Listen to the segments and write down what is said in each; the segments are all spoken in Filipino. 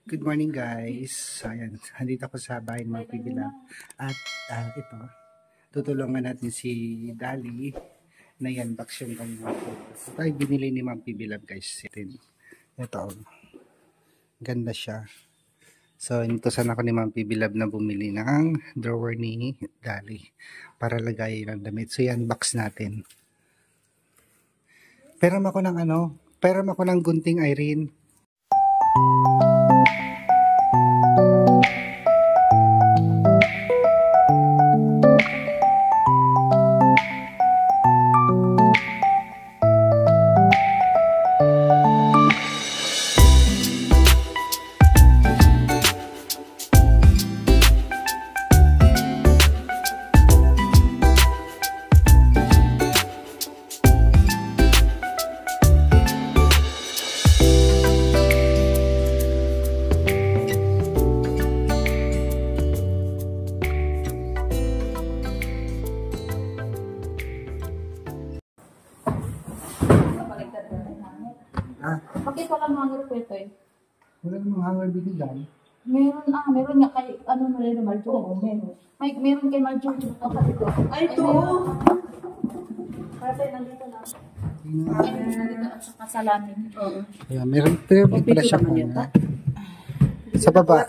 Good morning guys. Ayan, andito ako sa bahay ng mga Pibilab. At ito, tutulungan natin si Dali na yan, box yung kanyang food. Ito ay binili ni Ma'am Pibilab guys. Ito, ganda siya. So, inutusan ako ni Ma'am Pibilab na bumili ng drawer ni Dali para lagay ng damit. So, yan, box natin. Peram ako ng gunting, Irene. Bakit walang hanger po ito eh? Wala namang hanger binigan. Meron nga kay, na rin, Marjo. Meron kay Marjo. Ay, ito! Para tayo nandito na. Nandito at saka salamin. Ayan, meron pala siya sa baba.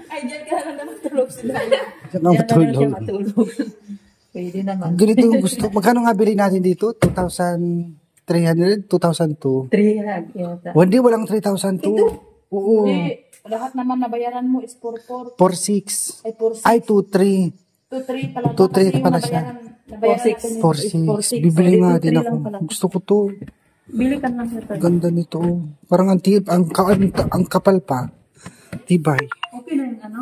Ay, dyan ka na matulog sila. Diyan ka matulog. Pwede naman. Ganito gusto. Magkano nga bilhin natin dito? 2,300? 2,200? 300 yata. Hindi, walang 3,200. Oo. Hindi. Lahat naman nabayaran mo is 4,400. 4,600. Ay, 4,600. Ay, 2,300. 2,300 pala. 2,300 pala siya. 4,600. 4,600. Bibili nga din ako. Gusto ko to. Bili ka lang ito. Ganda nito. Parang ang kapal pa. Tibay. Okay na yung ano?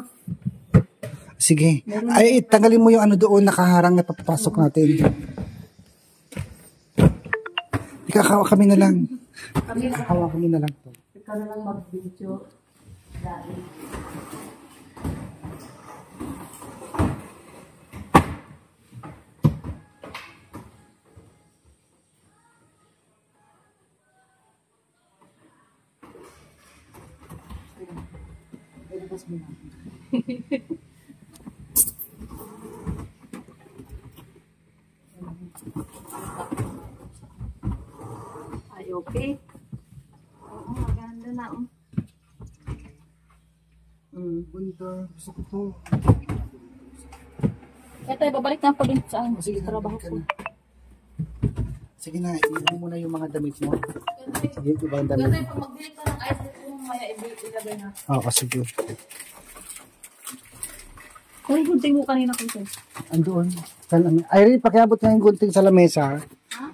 Sige. Ay, tanggalin mo yung ano doon nakaharang na papapasok natin. Ikakawa kami na lang. Ikakawa kami na lang to. Ikaw na lang mag-video. Dahil. Ay, okay. Oo, maganda na. Ganda. Gusto ko to. Ito, babalik na ako din sa trabaho ko. Sige na, iwan mo na yung mga damit mo. Sige, ibang damit. Ito, pag magbili ka ng ice cream, maya ilagay na. Oo, sige. Kung gunting mo kanina ko ito. Andoon. Irene, pakiabot nga yung gunting sa lamesa. Ha?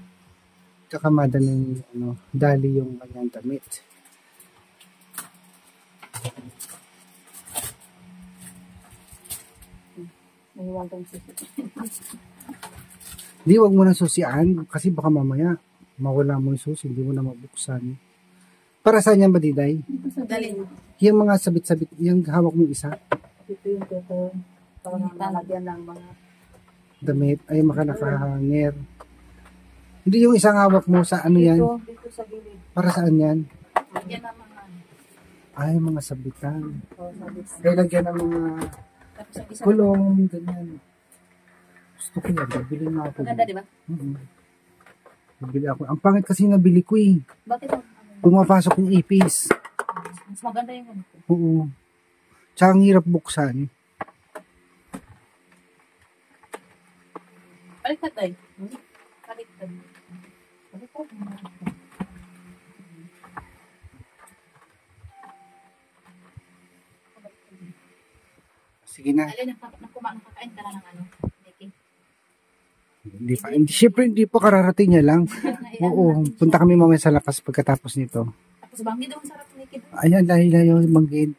Tsaka madaling dali yung kanyang damit. Nahiwag kang susi. Di, wag mo na susian kasi baka mamaya mawala mo yung susi, hindi mo na mabuksan. Para saan yan ba, Diday? Dalhin. Yung mga sabit-sabit, yung hawak mong isa. Ito yung ito. Parang nalagyan ng mga Damit, ay makanakahanger. Hindi yung isang hawak mo sa ano yan? dito sa gilid. Para saan yan? Lagyan ng mga Ay, mga sabitan. sabit. Ay, lagyan ng mga Tapos ang isa. kulong, ganyan. Gusto ko yan, nabili nga ako. Maganda, di ba? Nabili ako. Ang pangit kasi nabili ko eh. Bakit ang Pumapasok yung ipis. mas maganda yung ano? Oo. Tsaka ang hirap buksan. Baliktad tayo. Baliktad. Baliktad. Sige na. Alin, nakakain ka na ng ano? Nikki. Hindi pa. Siyempre hindi pa, kararating niya lang. Oo. Punta kami mamaya sa lakas pagkatapos nito. Tapos banggi daw ang sarap Nikki. Ayan, dahil na yung manggid.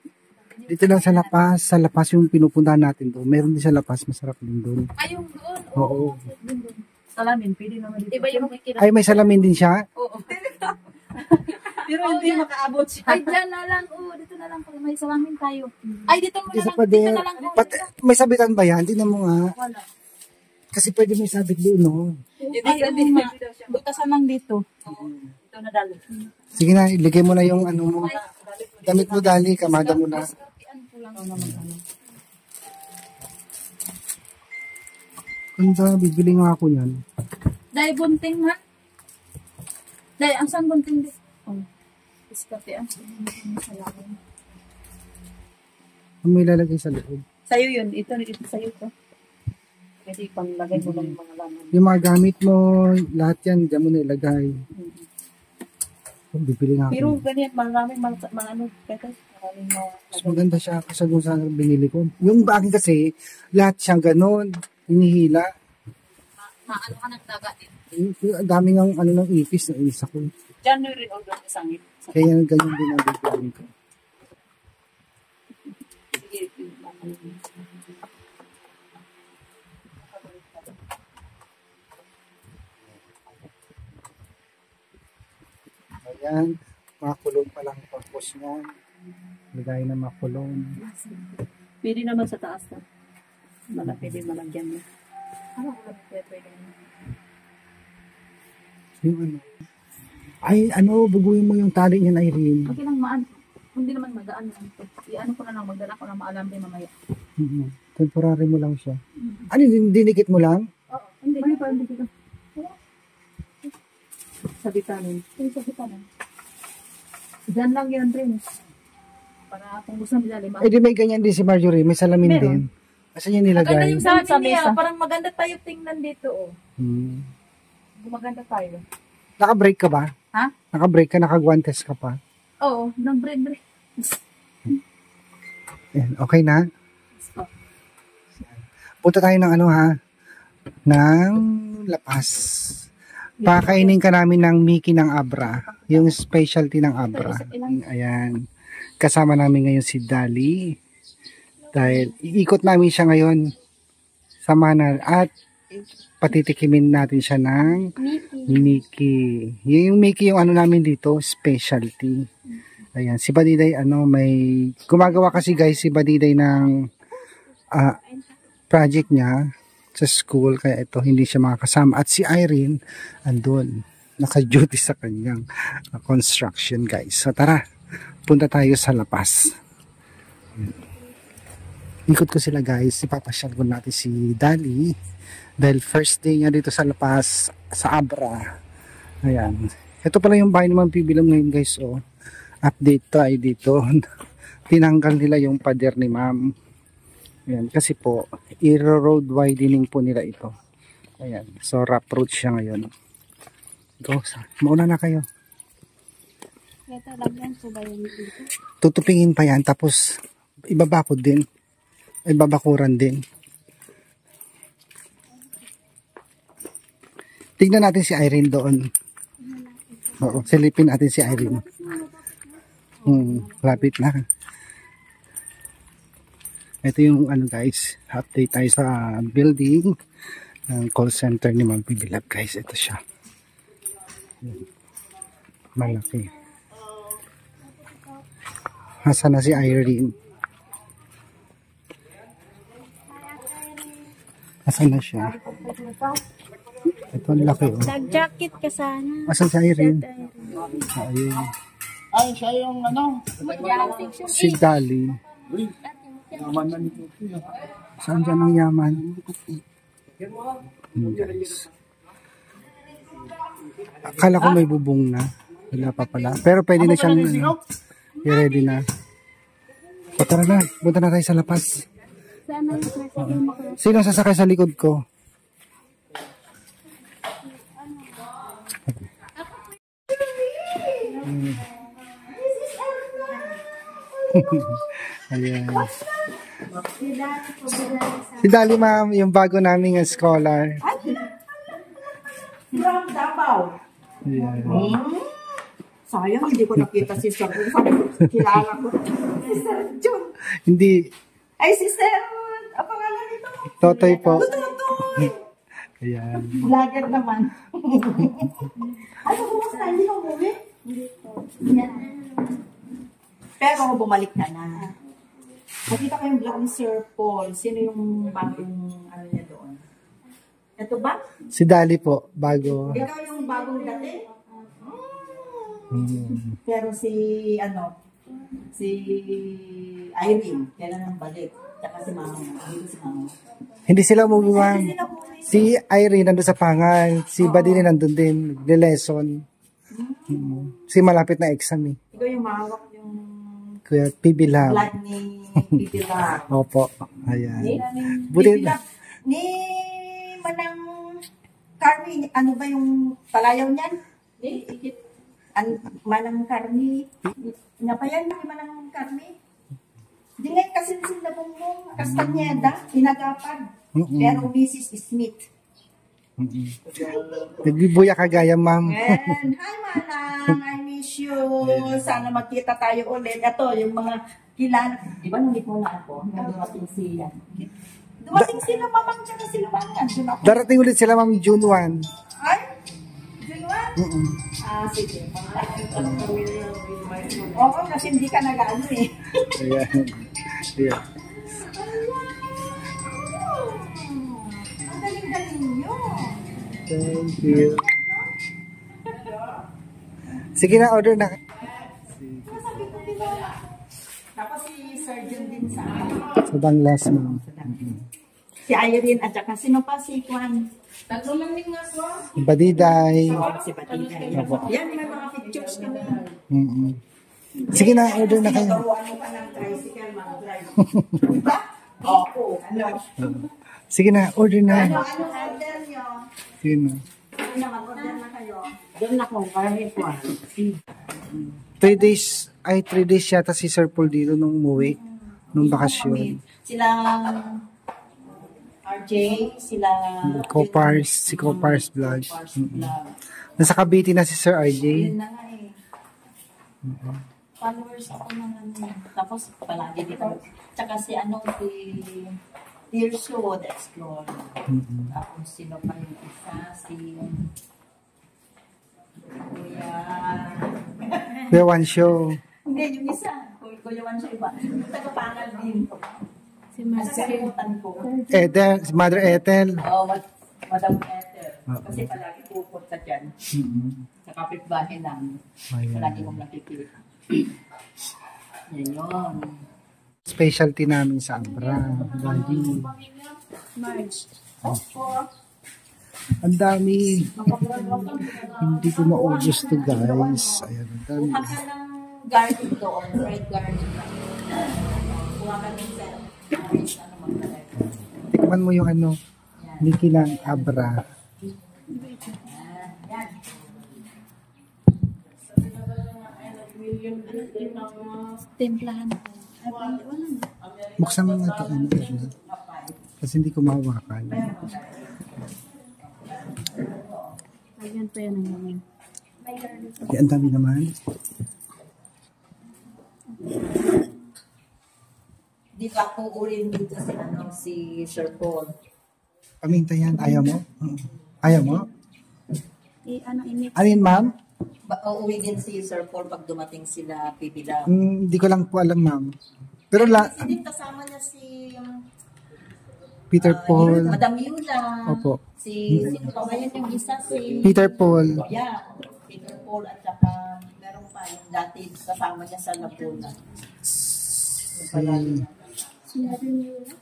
Dito lang sa lapas. Sa lapas yung pinupuntahan natin doon. Meron din sa lapas. Masarap din doon. Ay, yung doon. Oo. Doon. Salamin, pwede naman dito. Iba yung Nikki. Ay, may salamin din siya? Oo. Pero hindi makaabot siya. Ay, dyan na lang. Dito na lang. May salamin tayo. Ay, dito mo na Isa lang. pa din. Dito na lang. May sabitan ba yan? Tingnan mo nga. Wala. Kasi pwede may sabit doon, no? Ay, oo nga. Butasan lang dito. Ito na dali. Sige na, iligay mo na yung ano mo. Ay, dali mo Damit mo, Dali. Kamada mo na. Ano ko lang naman ano. Ganda, bibili nga ako yan. Dahil bunting man. Dahil, ang saan bunting din? Oh. Iskate, ang saan bunting sa lamin. Ang may lalagay sa loob. Sa'yo yun. Ito sa'yo to. Pwede pang lagay mo lang yung mga laman. Yung mga gamit mo, lahat yan, diyan mo na ilagay. Bibili nga ako. Pero ganyan, maraming mga ano, kaya maraming mga... Mas maganda siya kasi kung saan binili ko. Yung akin kasi, lahat siyang ganun. Hinihila. Maano ka ng daga din. Ang daming ang ano ng ipis na isa ko. January o doon sa sangit. Kaya ganyan din ang bibili ko. Sige, Ayan, makulong pa lang purpose mo. Lagay na makulong. pwede naman sa taas na. Pwede malagyan mo. Ano ko lang pwede mo? Yung ano. Ay, ano, buguin mo yung tali niyan, Irene. Okay lang, hindi naman magaan lang ito. I-ano ko na lang, magdala ko na maalam din mamaya. Temporary mo lang siya. Ano, dinikit mo lang? Oo, hindi. Ano pa, hindi ko. Sabitanin. Sabitanin. Diyan lang yan rin. Para kung gusto nila lima. Eh di may ganyan din si Marjorie, may salamin Meron. din. Asan niya Maganda nilagay? yung sa niya. Parang maganda tayo tingnan dito, oh. Gumaganda tayo. Naka-break ka ba? Ha? Naka-break ka, naka-guantes ka pa. Oo, nang bread. Ayan, okay na? Punta tayo ng ano ha? Ng Lapas. Pakainin ka namin ng Mickey ng Abra. Yung specialty ng Abra. Ayan. Kasama namin ngayon si Dali. Dahil iikot namin siya ngayon sa Manar at patitikimin natin siya ng Mickey. Yung Mickey yung ano namin dito, specialty. Ayan, si Badiday may gumagawa kasi guys si Badiday ng project niya sa school kaya ito hindi siya makakasama at si Irene andun naka-duty sa kanyang construction guys. So tara, punta tayo sa Lapas. Ikot ko sila guys, ipapasyal ko natin si Dali dahil first day niya dito sa Lapas sa Abra. Ayan, ito pala yung bahay naman pibilang ngayon guys. Update tayo dito. Tinanggal nila yung pader ni ma'am. Ayan, kasi po i-road widening po nila ito. Ayan, so rough road siya ngayon. Go, mauna na kayo. Ito lang yan, so ba yung dito? Tutupingin pa yan, tapos ibabakod din. Ibabakuran din. Tignan natin si Irene doon. Oo, silipin natin si Irene. Lapit na. Ito yung ano guys, update tayo sa building ng call center ni Ma'am Pibilab guys. Ito siya. Malaki. Hasa na si Irene? Asan na siya? Ito ang laki oh. Nag-jacket ka sana. Asan si Irene? Ayun. Ay, siya yung ano? Si Dali. Yaman na nito. Saan dyan ang yaman? Guys. Akala ko may bubong na. Wala pa pala. Pero pwede na siyang i-ready na. O tara na. Punta na tayo sa Lapas. Sino sasakay sa likod ko? Ayan. Si Dali ma'am, yung bago naming scholar. From Davao. Ayan. Sayang, hindi ko nakita si Sir. Kilala ko. Sister Jun. Hindi. Ay, Sister, ang pangalan nito? Totoy po. Tutoy. Ayan. Vlogger naman. Ano, kumusta? Hindi ka umuwi? Hindi po. Pero bumalik ka na. Nakita ko yung vlog ni Sir Paul. Sino yung bagong ano niya doon? Ito ba? Si Dali po, bago. Ikaw yung bagong dati? Pero si, ano, Si Irene, kailan ang balik? Tsaka si Mama. Dito si Mama. Hindi sila umuwi, ma'am. Hindi sila umuwi. Si Irene nandun sa Pangal. Si Badini nandun din. Nag-lesson. Si malapit na exam eh. Ikaw yung mahawak yung Kuya Pibilam. blood ni Pipilar. Opo. Ayan. Ni Buti Pipilar. Ni Manang Carmi, ano ba yung palayaw niyan? Manang Carmi. Nga pa yan, ni Manang Carmi. Di ngayon kasi sila bumbong, Castañeda, inagapan. Pero Mrs. Smith. Nagbibuya kagaya, ma'am. And, hi Manang, I miss you. Sana magkita tayo ulit. Ito, yung mga kilala. Di ba nandito na ako? Dumating sila. Dumating sila, mamang tsaka sila Manang. Doon ako. Darating ulit sila, ma'am, June 1. Ay? June 1? Ah, sige. Oo, kasi hindi ka nag-ano eh. Ayan. Ayan. Ang galing-galing nyo. Thank you. Sige na, order na. Masabi ko din wala. Tapos si surgeon din sa Sa Banglas, ma'am. si Irene at saka sino pa si Kwan? Tatlo lang din nga so. Badiday. Si Batida. Yan, may mga pictures kami. Sige na, order na kayo. Turuan mo pa ng tricycle, mag-drive. Diba? Oo. Ano? Sige na, order na. Ano order nyo? Sige na. Ano, mag-order na kayo? Doon na kung kahit Kwan. 3 days, 3 days yata si Sir Paul dito nung umuwi. Nung bakasyon. Sila RJ, sila Copars, si Copars Vlog. Copars Vlog. Nasa Cavite na si Sir RJ. Yun na nga eh. Followers ako ng ano. Tapos palagi dito. Tsaka si Tirso, the Explorer. Tapos sino pa yung isa? Si Kuya One Show. Hindi, yung isa. Kuya Juan siya iba. Taga-pangal din. Si Ano kalimutan ko? Ethel, si Mother Ethel. Oo, Madam Ethel. Kasi palagi pupunta dyan. Sa kapitbahay namin. Palagi kong nakikita. Yan yun. Specialty namin sa Abra. Lagi. March. Ang dami. Hindi ko maubos to, guys. Ayan, ang dami. Kuha ka ng garlic doon, red garlic. Kuha ka ng set. Ano magkalit. Tikman mo yung ano, Niki ng Abra. Yan. Templahan. Wala na. Buksan mo nga ito. Ano, kasi hindi ko mahawakan. Ayan pa yan ang naman. Kaya ang dami naman. Di ba uurin dito si Sir Paul? Paminta yan. Ayaw mo? Ayaw mo? Ini. Ano yun, ma'am? Uuwi din si Sir Paul pag dumating sila Pipila. Hindi ko lang po alam, ma'am. Pero Kasi din kasama niya si Peter Paul. Madam Yula. Opo. Sino pa ba yun yung isa? Si Peter Paul. Yeah, Peter Paul at saka meron pa yung dati kasama niya sa Laguna. Yung palagi. Si Madam Yula.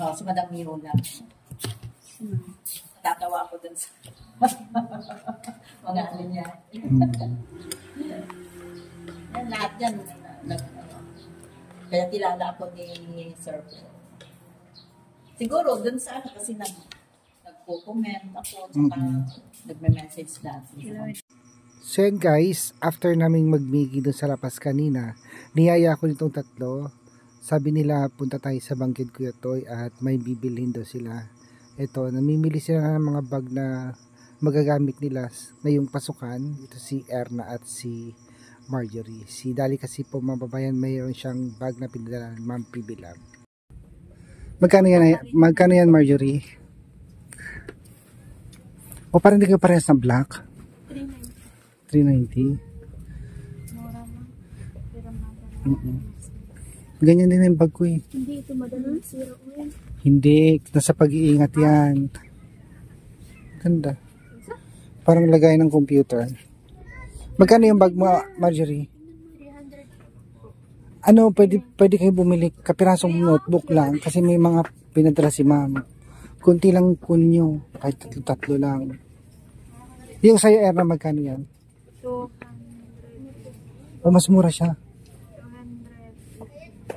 Oh, si Madam Yula. Tatawa ako dun sa mga ano niya. Yan, lahat yan. Kaya kilala ako ni Sir Paul. Siguro, dun sa ano, kasi nagko-comment ako, saka nagme-message dati. So yan, guys, after naming magmigi doon sa Lapas kanina, niyaya ko nitong tatlo. Sabi nila, punta tayo sa Bangkid Kuya Toy at may bibilhin daw sila. Ito, namimili sila ng mga bag na magagamit nila ngayong pasukan. Ito si Erna at si Marjorie. Si Dali kasi po, mababayan, mayroon siyang bag na pinadala ng Ma'am Pibilam. Magkano yan, Marjorie? O parang hindi kayo parehas ng black? 390. Mura lang. Pero Ganyan din yung bag ko eh. hindi ito madalang zero oil. Hindi, nasa pag-iingat yan. Ganda. Parang lagay ng computer. Magkano yung bag mo, Marjorie? 300. Ano, pwede kayo bumili kapirasong notebook lang kasi may mga pinadala si ma'am. Kunti lang kunyo, kahit tatlo lang. Yung sa'yo, Erna, magkano yan? 200. O, mas mura siya.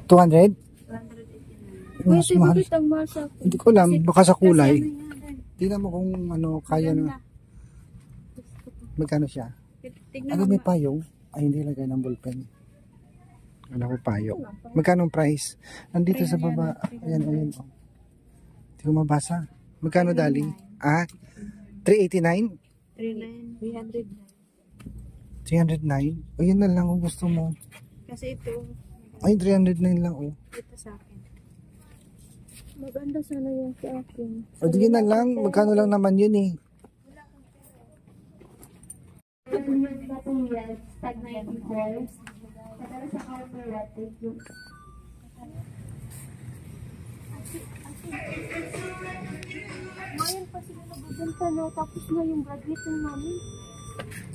200? 289. Mas Wait, mahal. bakit ang mahal sa akin? Hindi ko alam, baka sa kulay. Kasi ano yan? Tingnan mo kung ano, kaya na. Magkano siya? Tignan Ano, mo may nga. payong? Ay, hindi lagay ng ballpen. Ano ko payong? Magkano ang price? Nandito sa baba. Ayan, ayan. Oh. Hindi ko mabasa. Magkano, Dali? Ah, 389? 309. 309? O, yun na lang kung gusto mo. Kasi ito, Ay, 309 lang, oh. ito sa akin. Maganda sana yung sa akin. O, di yun na lang. Magkano lang naman yun, eh. Ngayon pa sila nagbibenta na tapos na yung graduation namin.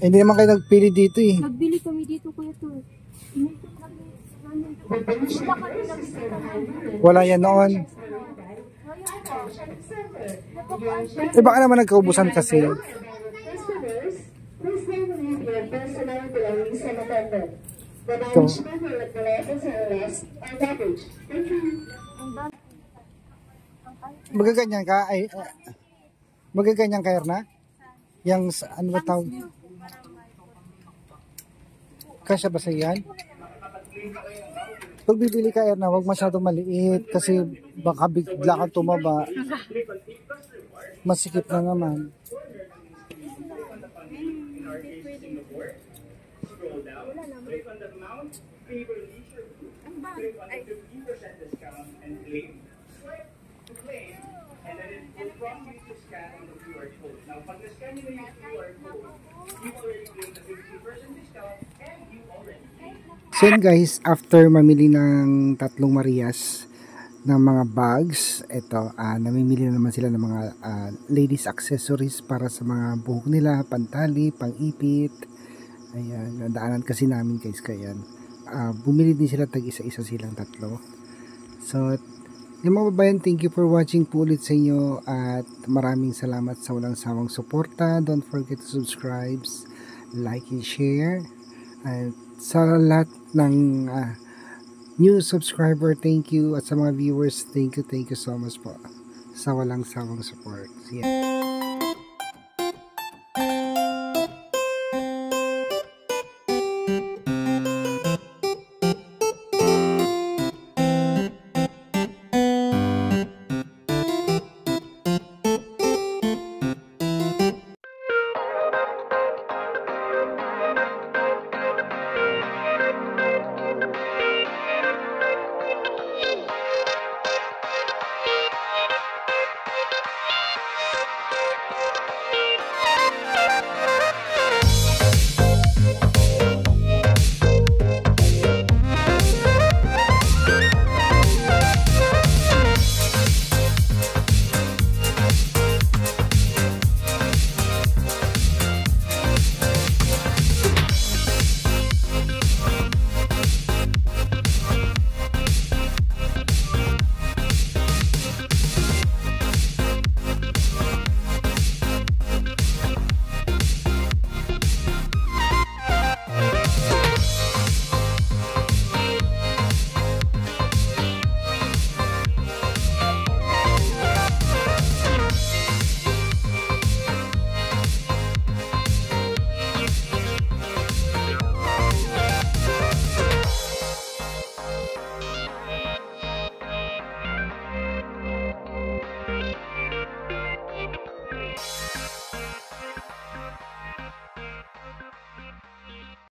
Eh, hindi naman kayo nagpili dito, eh. Nagbili kami dito kuya to. Inikot kami namin. Wala kami nagbibenta namin. Wala yan noon. Eh, baka naman nagkaubusan kasi. Customers, please leave your personal belongings in attendant. The Ito. management will let the lessons are less and garbage. Thank you. Magaganyan ka, ay, magaganyan ka, Erna? Yang, ano ba tawag? Kasya ba sa yan? Pag bibili ka, Erna, huwag masyadong maliit kasi baka bigla kang tumaba. Masikip na naman. So yun guys, after mamili ng tatlong Marias ng mga bags, eto, namimili na naman sila ng mga ladies accessories para sa mga buhok nila, pantali, pang-ipit. Ayan, nadaanan kasi namin guys, kaya bumili din sila, tag isa-isa silang tatlo. So, yung mga babayan, thank you for watching po ulit sa inyo at maraming salamat sa walang sawang suporta. Don't forget to subscribe, like and share. At sa lahat ng new subscriber, thank you. At sa mga viewers, thank you so much po sa walang sawang support. See ya.